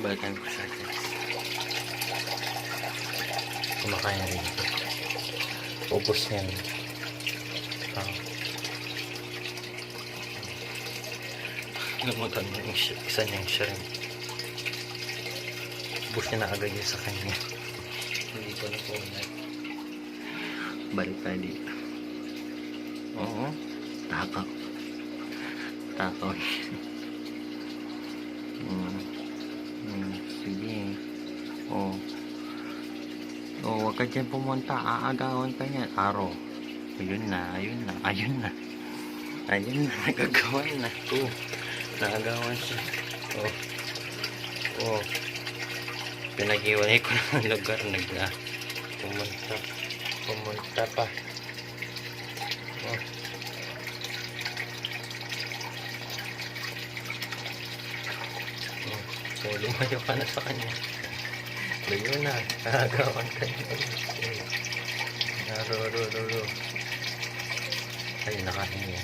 Balikan ko siya guys. Kumakain na rin ito. Ubus yan. Lumutan mo yung isa niyang shrimp. Ubus niya na agad yun sa kanya. Hindi ko na po na. Balik tayo dito. Oo. Takaw. Takaw. Sige. Oh. Oh, wag ka dyan pumunta. Aagawan ka niyan. Araw. Ayun na. Ayun na. Ayun na. Ayun na. Nagagawan na. Oh. Naagawan siya. Oh. Oh. Pinag-iwanay ko na ang lugar. Pumunta. Pumunta pa. Oh. So, lumayo ka na sa kanya. Layo na. Nakagawan ka na. Naro. Ay, nakahinga.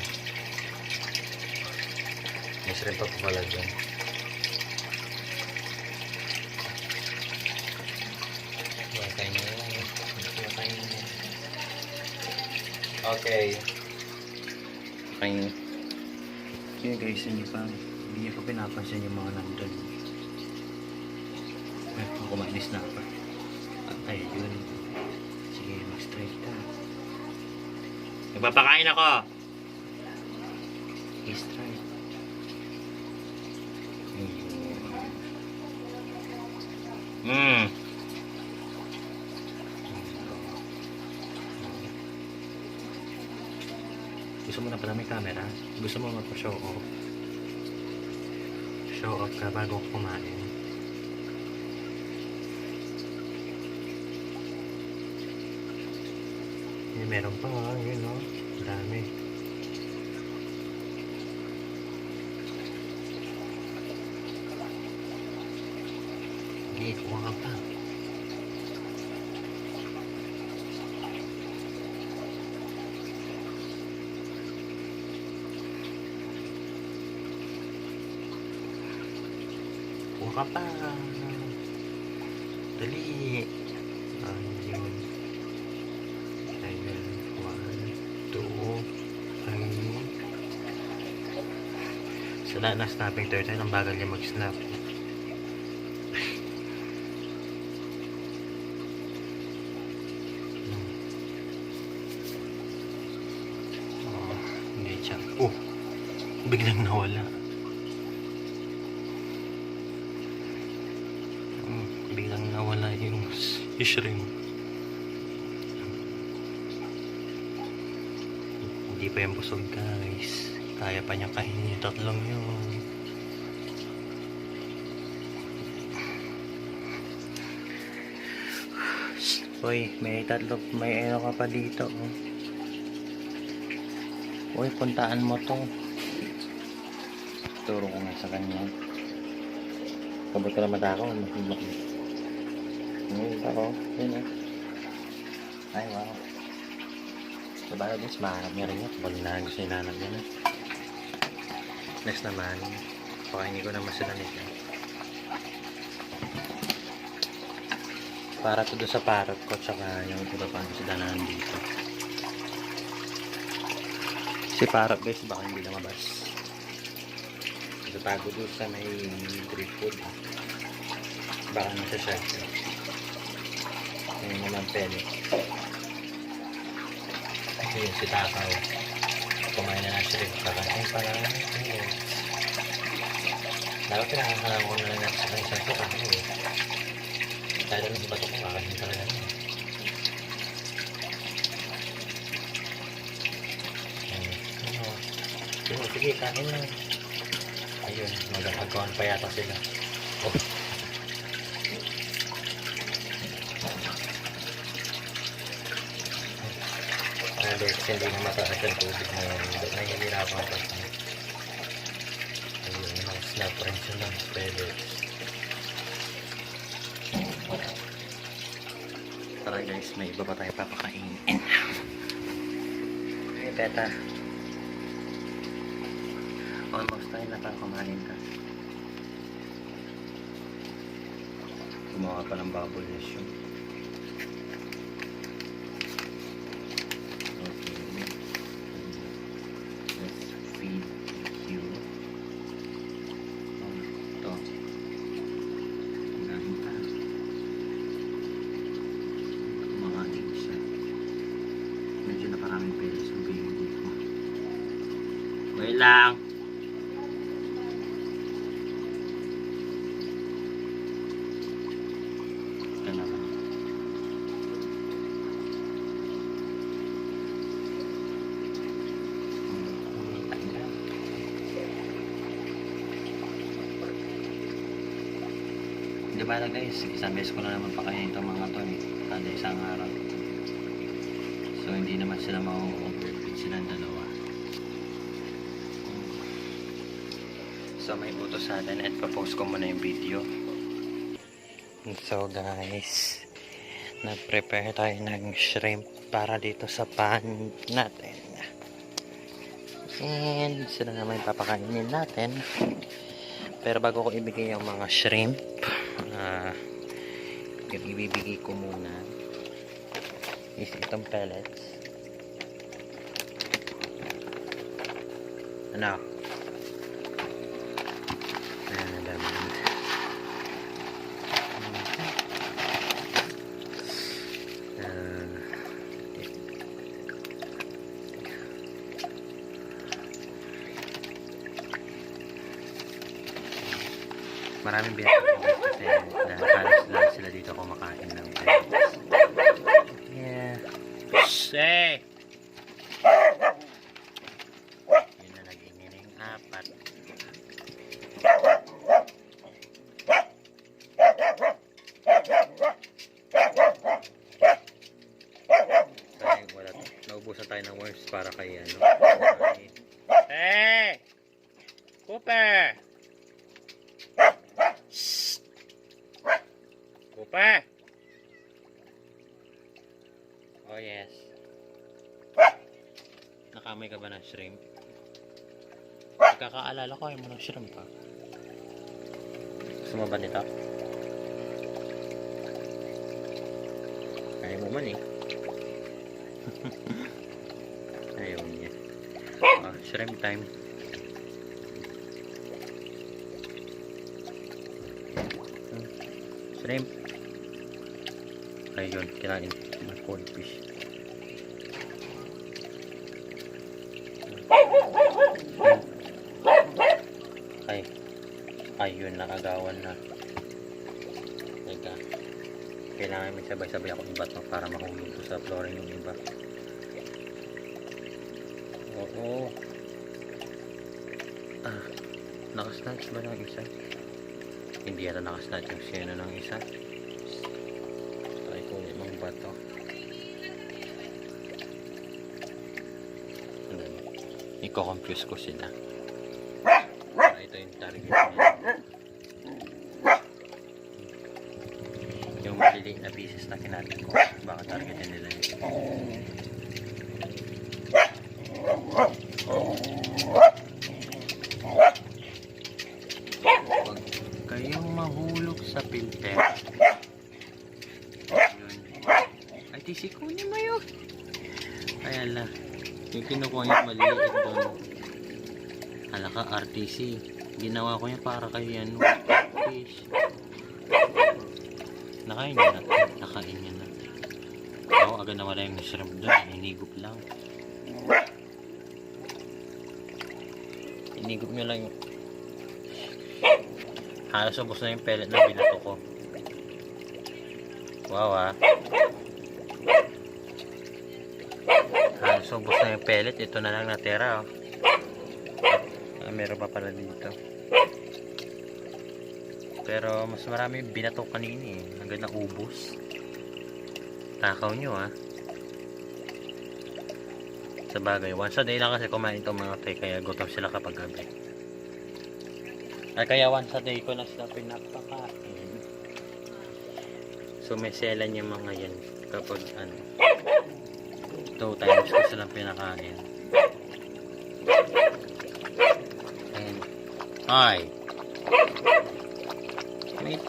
May shrimp pa pala dyan. Makain na yan. Makain na yan. Okay. Makain. Okay guys, hindi niya pa pinapansin yung mga nandun. Kumain na pa. Ay, yun. Sige, mag-straight ka. Nagpapakain ako! Straight. Gusto mo na pala may camera? Gusto mo magpa-show off? Show off ka bago kumain. Meron pa nga, yun o. Dami. Sige, kuha ka pa. Kuha ka pa. Dali. Ayun. Ayun. 1, 2, 3. Sa na snapping turtle, ang bagal niya mag-snap. Hindi siya. Oh! Biglang nawala. Biglang nawala yung shrimp. Hindi pa yung busog guys. Kaya pa niya kainin yung tatlong yun. Uy, may ano ka pa dito oh. Uy, puntaan mo to. Turo ko nga sa kanya. Kabot ka na mata ako. Ako. Yun eh. Ay, wow. Diba guys, mahanap niya rin yun. Kapag na gusto yung nanap niya na. Next naman, pakainin ko naman sila nito. Para to doon sa parrot ko, tsaka yung iba pa sila na nandito. Si parrot guys, baka hindi lumabas. Natago doon sa may tree food. Baka nasa shelter. Ngayon naman pele. Ayun si Takaw. Kumain na shrimp. Kakain pa lang. Dapat pinakakanang ko na lang sa kanya sa Takaw eh. Dahil ng iba ito kung kakain talaga niya. Sige, kain lang. Ayun, magkakagawan pa yata sila. Oh. Hindi na mataas ang tubig na yun. Nahihirapan pa siya. Ayun, mga snap rin siya lang. Pwede. Tara guys, may iba pa tayo papakainin. Hey Teta. Almost tayo na pa kumain ka. Gumawa pa ng bubbles yun. Okay. Let's feed you. Ito. Ang dami pa. Kumakain siya. Medyo nakaraming peles ang baby ko. Wait lang. Ito naman. Diba na guys, isang beses ko na naman pakainin itong mga to kada isang araw. So hindi naman sila ma-overfeed silang dalawa. So may utos sa atin at papost ko muna yung video. So guys, nag-prepare tayo ng shrimp para dito sa pan natin. And sila naman papakainin natin. Pero bago ko ibigay yung mga shrimp, yung ibibigay ko muna is itong pellets. Ano? Ayan, dami. Maraming binatang kasi halos lang sila dito kumakain ng pellets. Yeah. Say! Yun na nag-ining apat. Ay, wala. Naubusan tayo ng worms para kay ano. Hey! Cooper! Cooper! Oh yes. Nakamay ka ba ng shrimp? Kakaalala ko ayaw mo ng shrimp pa. Gusto mo ba nito? Ayaw mo man eh. Ayaw niya. Oh, shrimp time. Shrimp. Ayun, kinain ng cold fish. Ay, ayun, nakagawan na. Teka, kailangan may sabay-sabay ako ibato para mahulog ko sa flooring yung iba. Oo. Nakasnatch ba ng isa? Hindi yata nakasnatch yung sino ng isa. Try ko ulit ng bato. Iko-confuse ko sila. Ito yung target niya. Yung maliliit na pieces na kinatin ko. Baka targetin nila yun. Huwag kayong mahulog sa filter. Yun. Ay, tisikunin mo yun. Ayan lang. Yung kinukuha yung maliliit doon. Hala ka, RTC. Ginawa ko yan para kay yan. Fish. Nakain niya na. Nakain niya na. Oo, agad na wala yung shrimp doon. Hinigup lang. Hinigup nyo lang yung... Halos ubos na yung pellet na binato ko. Wow ah. Halos ubos na yung pellet. Ito na lang natira oh. Meron pa pala dito. Pero mas marami binato kanina eh. Hanggang na ubos. Takaw nyo ah. Sa bagay, once a day lang kasi kumain itong mga tay. Kaya gutom sila kapag gabi. Ay kaya once a day ko na sila pinapakain. So may selan yung mga yan. Kapag ano 2 times ko silang pinakain. And hi. Wait.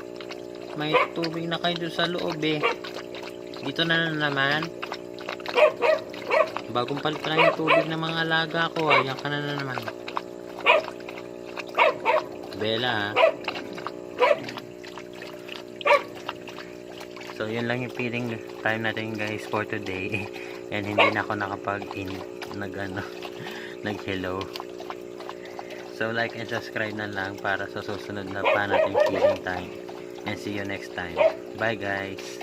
May tubig na kayo doon sa loob eh. Dito na naman. Bagong palit pa lang yung tubig ng mga alaga ko. Ayan ka na naman. Bella ha. So yun lang yung feeding time natin guys for today. And hindi na ako nag hello. So like and subscribe na lang para sa susunod na pa natin feeding time. And see you next time. Bye guys.